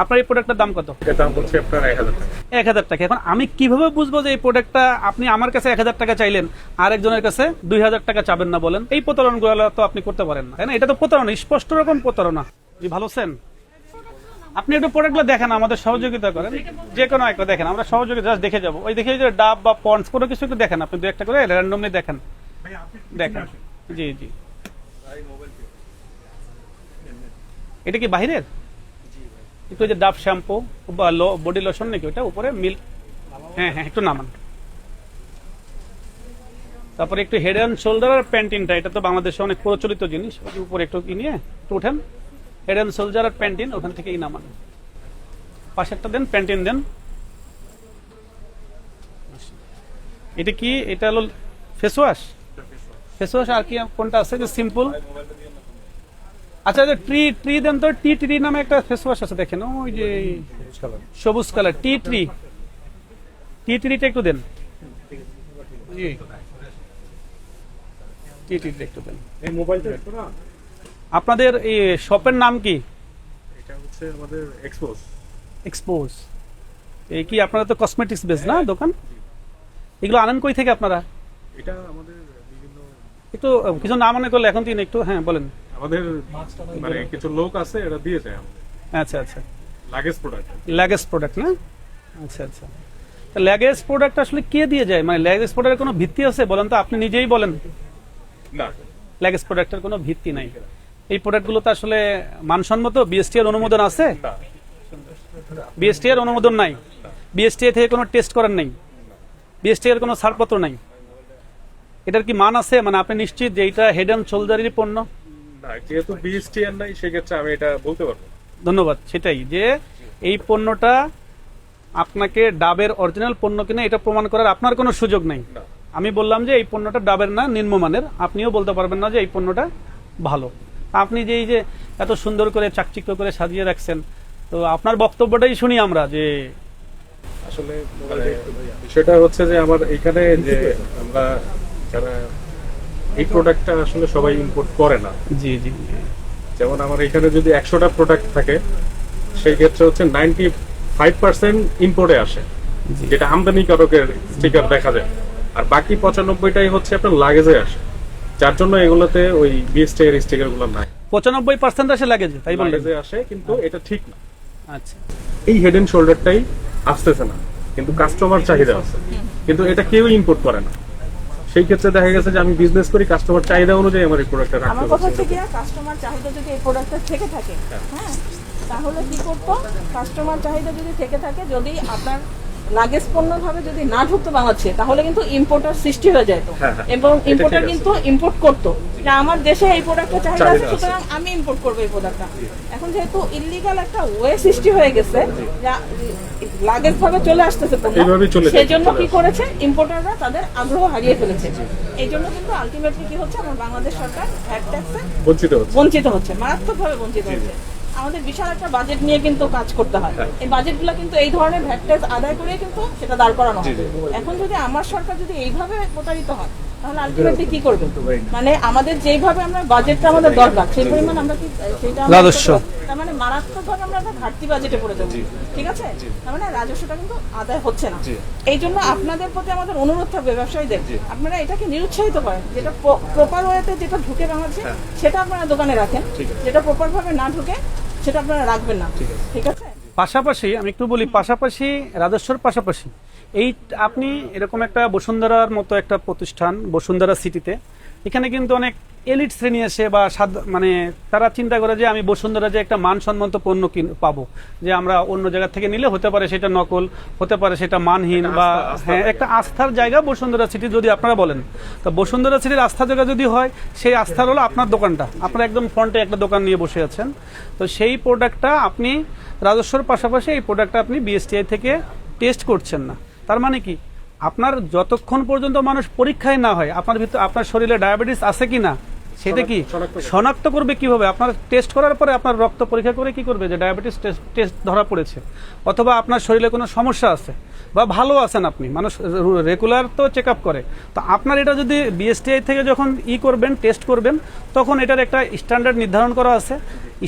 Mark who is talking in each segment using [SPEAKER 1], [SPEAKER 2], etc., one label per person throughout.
[SPEAKER 1] আপনার এই প্রোডাক্টের দাম কত?
[SPEAKER 2] এটার দাম হচ্ছে আপনার 1000 টাকা।
[SPEAKER 1] 1000 টাকা। এখন আমি কিভাবে বুঝবো যে এই প্রোডাক্টটা আপনি আমার কাছে 1000 টাকা চাইলেন আর একজনের কাছে 2000 টাকা চাবেন না? বলেন, এই প্রতারণাগুলো তো আপনি করতে পারেন না, তাই না? এটা তো প্রতারণা, স্পষ্ট রকম প্রতারণা। জি, ভালো আছেন? আপনি একটু প্রোডাক্টগুলো দেখেন, আমাদের সহযোগিতা করেন, যে কোনো একটা দেখেন, আমরা সহযোগিতা জাস্ট দেখে যাবো। ওই দেখে যে ডাব বা পন্ডস কোনো কিছু একটু দেখেন, আপনি দু একটা করে র্যান্ডমলি দেখেন দেখেন। জি জি, এটা কি বাহিরের? একটু যে ডাব শ্যাম্পু বা বডি লোশন নাকি ওটা উপরে মিল্ক? হ্যাঁ হ্যাঁ, একটু নামান। তারপরে একটু হেড অ্যান্ড শোল্ডার আর প্যান্টিনটা, এটা তো বাংলাদেশে অনেক প্রচলিত জিনিস। ওই যে উপরে একটু কি নিয়ে একটু উঠেন, হেড অ্যান্ড শোল্ডার আর প্যান্টিন ওখান থেকেই নামান। পাশেরটা দেন, প্যান্টিন দেন। এটা কি? এটা হলো ফেস ওয়াশ। ফেস ওয়াশ আর কি কোনটা আছে যে সিম্পল? আচ্ছা, যে ট্রি ট্রি দেন তো, টি ট্রি নামে একটা ফেস ওয়াশ আছে, দেখেন ওই যে সবুজ কালার, টি ট্রি। টি ট্রিটা একটু দেন, টি ট্রিটা একটু দেন।
[SPEAKER 2] এই মোবাইলটা একটু না,
[SPEAKER 1] আপনাদের এই শপের নাম কি?
[SPEAKER 2] এটা হচ্ছে আমাদের এক্সপোজ।
[SPEAKER 1] এক্সপোজ। এই কি আপনারা তো কসমেটিক্স বেস না দোকান? এগুলো আনেন কই থেকে আপনারা?
[SPEAKER 2] এটা আমাদের বিভিন্ন
[SPEAKER 1] একটু কিছু না মনে করলে এখন দিন একটু, হ্যাঁ বলেন।
[SPEAKER 2] আমাদের মানে কিছু লোক আছে, এটা দিয়ে যায় আমাদের
[SPEAKER 1] আচ্ছা আচ্ছা,
[SPEAKER 2] লাগেজ প্রোডাক্ট।
[SPEAKER 1] লাগেজ প্রোডাক্ট না? আচ্ছা আচ্ছা, লাগেজ প্রোডাক্ট আসলে কে দিয়ে যায়? মানে লাগেজ প্রোডাক্টের কোনো ভিত্তি আছে বলেন তো, আপনি নিজেই বলেন।
[SPEAKER 2] না,
[SPEAKER 1] লাগেজ প্রোডাক্টের কোনো ভিত্তি নাই। এই প্রোডাক্টগুলো তো আসলে মানসম্মত? বিএসটি এর অনুমোদন আছে?
[SPEAKER 2] না,
[SPEAKER 1] বিএসটি এর অনুমোদন নাই? বিএসটি থেকে কোনো টেস্ট করেন নাই? বিএসটি এর কোনো ছাড়পত্র নাই? এটার কি মান আছে? মানে আপনি নিশ্চিত যে এটা হেড অ্যান্ড শোল্ডারেরই পণ্য?
[SPEAKER 2] না, যেহেতু বিএসটি আর নাই সেক্ষেত্রে আমি এটা বলতে পারবো না।
[SPEAKER 1] ধন্যবাদ। সেটাই, যে এই পণ্যটা আপনাকে ডাবের অরিজিনাল পণ্য কিনা এটা প্রমাণ করার আপনার কোনো সুযোগ নেই।
[SPEAKER 2] না।
[SPEAKER 1] আমি বললাম যে এই পণ্যটা ডাবের না, নিম্নমানের, আপনিও বলতে পারবেন না যে এই পণ্যটা ভালো। আপনি যে এই যে এত সুন্দর করে চাকচিক্য করে সাজিয়ে রাখছেন, তো আপনার বক্তব্যটাই শুনি আমরা। যে
[SPEAKER 2] আসলে মানে বিষয়টা হচ্ছে যে আমার এখানে যে আমরা যারা এই প্রোডাক্টটা আসলে সবাই ইম্পোর্ট করে না।
[SPEAKER 1] জি জি,
[SPEAKER 2] যেমন আমার এখানে যদি 100টা প্রোডাক্ট থাকে, সেই ক্ষেত্রে হচ্ছে 95% ইম্পোর্টে আসে,
[SPEAKER 1] জি।
[SPEAKER 2] যেটা আমদানিকারকের স্টিকার দেখা যায়, আর বাকি 95টাই হচ্ছে আপনার লাগেজে আসে, যার জন্য এগুলোতে ওই বিএসটি এর স্টিকার গুলো নাই।
[SPEAKER 1] 95% আসে লাগেজ, তাই বললেন?
[SPEAKER 2] লাগেজে আসে, কিন্তু এটা ঠিক না।
[SPEAKER 1] আচ্ছা,
[SPEAKER 2] এই হেড এন্ড শোল্ডারটাই আসতেছে না, কিন্তু কাস্টমার চাহিদা আছে, কিন্তু এটা কেউ ইম্পোর্ট করে না। সেই ক্ষেত্রে দেখা গেছে যে আমি বিজনেস করি, কাস্টমার চাহিদা অনুযায়ী আমার এই প্রোডাক্টটা রাখতে
[SPEAKER 3] আমার কথা
[SPEAKER 2] হচ্ছে।
[SPEAKER 3] হচ্ছে কি, কাস্টমার চাহিদা যদি এই প্রোডাক্টটা থেকে থাকে, হ্যাঁ, তাহলে কি করতো? কাস্টমার চাহিদা যদি থেকে থাকে, যদি আপনার লাগেজ পণ্য ভাবে যদি না ঢুকতো বাংলাদেশে, তাহলে কিন্তু ইম্পোর্টার সৃষ্টি হয়ে যেত,
[SPEAKER 2] হ্যাঁ, হ্যাঁ,
[SPEAKER 3] এবং
[SPEAKER 2] এটা
[SPEAKER 3] ইম্পোর্টার
[SPEAKER 2] ঠিক আছে।
[SPEAKER 3] কিন্তু ইম্পোর্ট করতো যে আমার দেশে এই প্রোডাক্টের চাহিদা আছে,
[SPEAKER 2] চাহিদা আছে।
[SPEAKER 3] সুতরাং আমি ইম্পোর্ট করবো এই প্রোডাক্টটা। এখন যেহেতু ইলিগাল একটা ওয়ে সৃষ্টি হয়ে গেছে, যা লাগেজ ভাবে চলে আসতেছে পণ্য,
[SPEAKER 2] এইভাবেই চলে যাচ্ছে,
[SPEAKER 3] সেই জন্য
[SPEAKER 2] চলে
[SPEAKER 3] কি
[SPEAKER 2] আসছে।
[SPEAKER 3] করেছে, ইম্পোর্টাররা তাদের আগ্রহ হারিয়ে ফেলেছে। এই জন্য কিন্তু আলটিমেটলি কি হচ্ছে, আমার বাংলাদেশ সরকার ভ্যাট ট্যাক্সে
[SPEAKER 2] বঞ্চিত হচ্ছে।
[SPEAKER 3] বঞ্চিত হচ্ছে, মারাত্মকভাবে বঞ্চিত হচ্ছে। আমাদের বিশাল একটা বাজেট নিয়ে কিন্তু কাজ করতে হয়। এই বাজেটগুলো কিন্তু এই ধরনের ভ্যাট ট্যাক্স আদায় করে কিন্তু সেটা দাঁড় করানো হয়। এখন যদি আমার সরকার যদি এইভাবে প্রতারিত হয়, তাহলে আলটিমেটলি কি করবে? মানে আমাদের যেইভাবে আমরা বাজেটটা আমাদের দরকার, সেই পরিমাণ আমরা কি সেটা আমরা
[SPEAKER 1] রাজস্ব।
[SPEAKER 3] তার মানে মারাত্মকভাবে আমরা একটা ঘাটতি বাজেটে পড়ে যাবো, ঠিক আছে? তার মানে রাজস্বটা কিন্তু আদায় হচ্ছে না। এই জন্য আপনাদের প্রতি আমাদের অনুরোধ থাকবে, ব্যবসায়ীদের, আপনারা এটাকে নিরুৎসাহিত করেন। যেটা প্রপার ওয়েতে যেটা ঢুকে বাংলাদেশে, সেটা আপনারা দোকানে রাখেন। যেটা প্রপার ভাবে না ঢুকে, সেটা আপনারা রাখবেন না, ঠিক আছে?
[SPEAKER 1] পাশাপাশি আমি একটু বলি, পাশাপাশি রাজস্বর পাশাপাশি এই আপনি এরকম একটা বসুন্ধরার মতো একটা প্রতিষ্ঠান, বসুন্ধরা সিটিতে, এখানে কিন্তু অনেক এলিট শ্রেণী আসে বা মানে তারা চিন্তা করে যে আমি বসুন্ধরা যে একটা মানসম্মত পণ্য পাবো, যে আমরা অন্য জায়গা থেকে নিলে হতে পারে সেটা নকল, হতে পারে সেটা মানহীন, বা হ্যাঁ একটা আস্থার জায়গা বসুন্ধরা সিটি যদি আপনারা বলেন, তো বসুন্ধরা সিটির আস্থার জায়গা যদি হয়, সেই আস্থার হলো আপনার দোকানটা। আপনারা একদম ফ্রন্টে একটা দোকান নিয়ে বসে আছেন, তো সেই প্রোডাক্টটা আপনি রাজস্বর পাশাপাশি এই প্রোডাক্টটা আপনি বিএসটিআই থেকে টেস্ট করছেন না। তার মানে কি, আপনার যতক্ষণ পর্যন্ত মানুষ পরীক্ষায় না হয় আপনার ভিতর আপনার শরীরে ডায়াবেটিস আছে কি না সেটা কি শনাক্ত করবে কিভাবে? আপনার টেস্ট করার পরে আপনার রক্ত পরীক্ষা করে কি করবে যে ডায়াবেটিস টেস্ট ধরা পড়েছে, অথবা আপনার শরীরে কোনো সমস্যা আছে বা ভালো আছেন আপনি, মানুষ রেগুলার তো চেক আপ করে। তো আপনার এটা যদি বিএসটিআই থেকে যখন করবেন, টেস্ট করবেন, তখন এটার একটা স্ট্যান্ডার্ড নির্ধারণ করা আছে।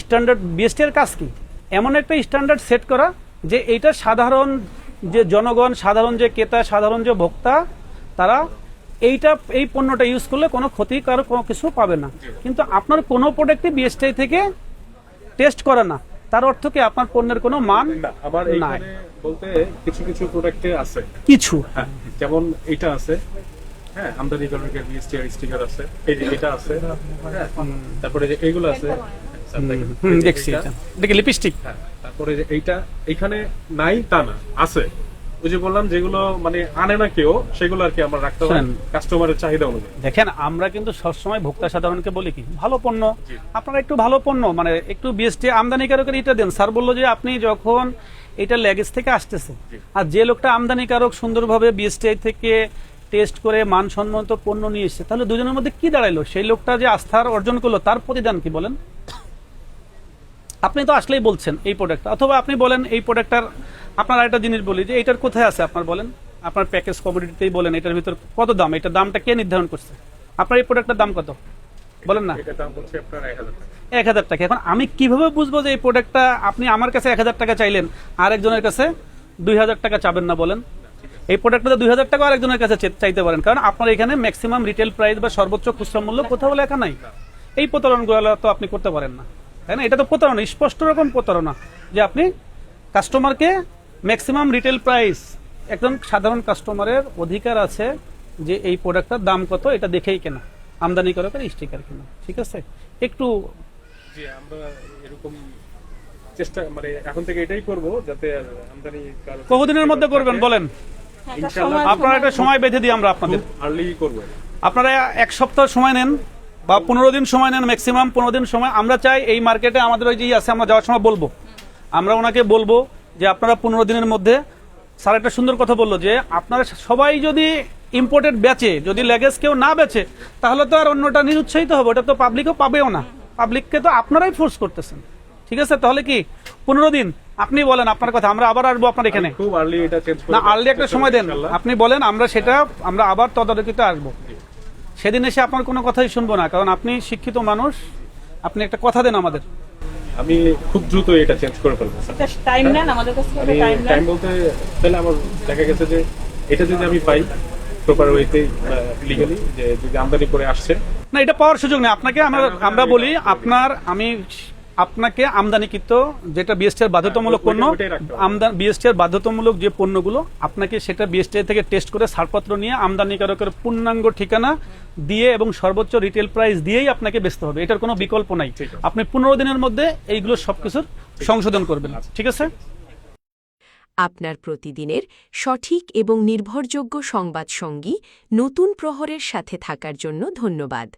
[SPEAKER 1] স্ট্যান্ডার্ড বিএসটিআই এর কাজ কি? এমন একটা স্ট্যান্ডার্ড সেট করা যে এইটা সাধারণ যে জনগণ, সাধারণ যে ক্রেতা, সাধারণ যে ভোক্তা, তারা এই পণ্যটা ইউজ করলে কোনো ক্ষতিকারক কোনো কিছু পাবে না। কিন্তু আপনার কোনো প্রোডাক্টই বিএসটিআই থেকে টেস্ট করে না, তার অর্থ কি আপনার পণ্যের কোনো মান
[SPEAKER 2] না, আমার
[SPEAKER 1] নাই।
[SPEAKER 2] এইখানে বলতে কিছু কিছু প্রোডাক্টে আছে,
[SPEAKER 1] কিছু
[SPEAKER 2] হ্যাঁ, যেমন এটা আছে, হ্যাঁ, আমদানিকারকের বিএসটিআই স্টিকার আছে, এই যে এটা আছে, হ্যাঁ, তারপরে যে এইগুলো আছে,
[SPEAKER 1] দেখছি
[SPEAKER 2] এটা,
[SPEAKER 1] এটা কি লিপস্টিক?
[SPEAKER 2] হ্যাঁ, তারপরে যে এইটা এখানে নাই তা না, আছে। ওই যে বললাম যেগুলো মানে আনে না কেউ, সেগুলো আর কি আমার রাখতে হয়
[SPEAKER 1] শোনেন।
[SPEAKER 2] কাস্টমারের চাহিদা অনুযায়ী।
[SPEAKER 1] দেখেন, আমরা কিন্তু সবসময় ভোক্তা সাধারণকে বলি কি ভালো পণ্য, আপনারা একটু ভালো পণ্য মানে একটু বিএসটি আমদানিকারকের এটা দেন। স্যার বললো যে আপনি যখন এটা ল্যাগেজ থেকে আসতেছে, আর যে লোকটা আমদানিকারক সুন্দরভাবে বিএসটিআই থেকে টেস্ট করে মানসম্মত পণ্য নিয়ে এসছে, তাহলে দুজনের মধ্যে কি দাঁড়াইলো? সেই লোকটা যে আস্থার অর্জন করলো, তার প্রতিদান কি বলেন? আপনি তো আসলেই বলছেন এই প্রোডাক্টটা, অথবা আপনি বলেন এই প্রোডাক্টটার, আপনার একটা জিনিস বলি যে এটার কোথায় আছে আপনার বলেন, আপনার প্যাকেজ কমোডিটিতেই বলেন এটার ভিতর কত দাম, এটার দামটা কে নির্ধারণ করছে? আপনার এই প্রোডাক্টটার দাম কত বলেন না?
[SPEAKER 2] এটা দাম হচ্ছে আপনার 1000 টাকা।
[SPEAKER 1] 1000 টাকা। এখন আমি কিভাবে বুঝবো যে এই প্রোডাক্টটা আপনি আমার কাছে 1000 টাকা চাইলেন, আরেকজনের কাছে 2000 টাকা চাবেন না বলেন? এই প্রোডাক্টটা 2000 টাকা আরেকজনের কাছে চাইতে পারেন, কারণ আপনার এখানে ম্যাক্সিমাম রিটেল প্রাইস বা সর্বোচ্চ খুচরা মূল্য কোথাও লেখা নাই। এই প্রতারণাগুলো তো আপনি করতে পারেন না, তাই না? এটা তো প্রতারণা, স্পষ্ট রকম প্রতারণা, যে আপনি কাস্টমারকে ম্যাক্সিমাম রিটেল প্রাইস, একজন সাধারণ কাস্টমারের অধিকার আছে যে এই প্রোডাক্টটার দাম কত এটা দেখেই কেনা, আমদানি করে স্টিকার কেনা, ঠিক আছে? একটু
[SPEAKER 2] জি, আমরা এরকম চেষ্টা মানে এখন থেকে এটাই করব, যাতে আর আমদানি
[SPEAKER 1] কতদিনের মধ্যে করবেন বলেন?
[SPEAKER 3] হ্যাঁ, একটা
[SPEAKER 2] ইনশাআল্লাহ।
[SPEAKER 3] সময়-
[SPEAKER 1] আপনারা একটা সময় বেঁধে দিই আমরা আপনাদের,
[SPEAKER 2] আর্লি করব।
[SPEAKER 1] আপনারা 1 সপ্তাহ সময় নেন বা 15 দিন সময় নেন, ম্যাক্সিমাম 15 দিন সময়। আমরা চাই এই মার্কেটে আমাদের ওই যে আছে, আমরা যাওয়ার সময় বলবো, আমরা ওনাকে বলবো যে আপনারা 15 দিনের মধ্যে, স্যার একটা সুন্দর কথা বললো যে আপনারা সবাই যদি ইম্পোর্টেড বেচে, যদি লেগেজ কেউ না বেচে, তাহলে তো আর অন্যটা নিরুৎসাহিত হবে, ওটা তো পাবলিকও পাবেও না, পাবলিককে তো আপনারাই ফোর্স করতেছেন, ঠিক আছে? তাহলে কি 15 দিন আপনি বলেন আপনার কথা, আমরা আবার আসবো আপনার এখানে।
[SPEAKER 2] খুব আর্লি এটা চেঞ্জ করব
[SPEAKER 1] না, আর্লি একটা সময় দেন, আপনি বলেন, আমরা সেটা আমরা আবার তদারকিতে আসবো। সেদিন এসে আপনার কোনো কথাই শুনবো না, কারণ আপনি শিক্ষিত মানুষ, আপনি একটা কথা দেন আমাদের।
[SPEAKER 2] আমি খুব দ্রুত এটা চেঞ্জ করে ফেলবো স্যার।
[SPEAKER 3] একটা টাইম নেন আমাদের কাছ থেকে,
[SPEAKER 2] আমি
[SPEAKER 3] টাইম নেন।
[SPEAKER 2] টাইম বলতে তাহলে আমার দেখা গেছে যে এটা যদি আমি পাই প্রপার ওয়েতে লিগালি, যে যদি আমদানি করে আসছে,
[SPEAKER 1] না, এটা পাওয়ার সুযোগ নেই আপনাকে। আমরা বলি আপনাকে আমদানিকৃত যেটা বিএসটিআর বাধ্যতামূলক পণ্য,
[SPEAKER 2] ওইটাই রাখতে হবে।
[SPEAKER 1] বিএসটিআর বাধ্যতামূলক যে পণ্যগুলো, আপনাকে সেটা বিএসটিআই থেকে টেস্ট করে ছাড়পত্র নিয়ে আমদানিকারকের পূর্ণাঙ্গ ঠিকানা দিয়ে এবং সর্বোচ্চ রিটেল প্রাইস দিয়েই আপনাকে বেচতে হবে, এটার কোনো বিকল্প নাই।
[SPEAKER 2] ঠিক আছে।
[SPEAKER 1] আপনি 15 দিনের মধ্যে এইগুলো সবকিছুর সংশোধন করবেন, ঠিক আছে?
[SPEAKER 4] আপনার প্রতিদিনের সঠিক এবং নির্ভরযোগ্য সংবাদ সঙ্গী নতুন প্রহরের সাথে থাকার জন্য ধন্যবাদ।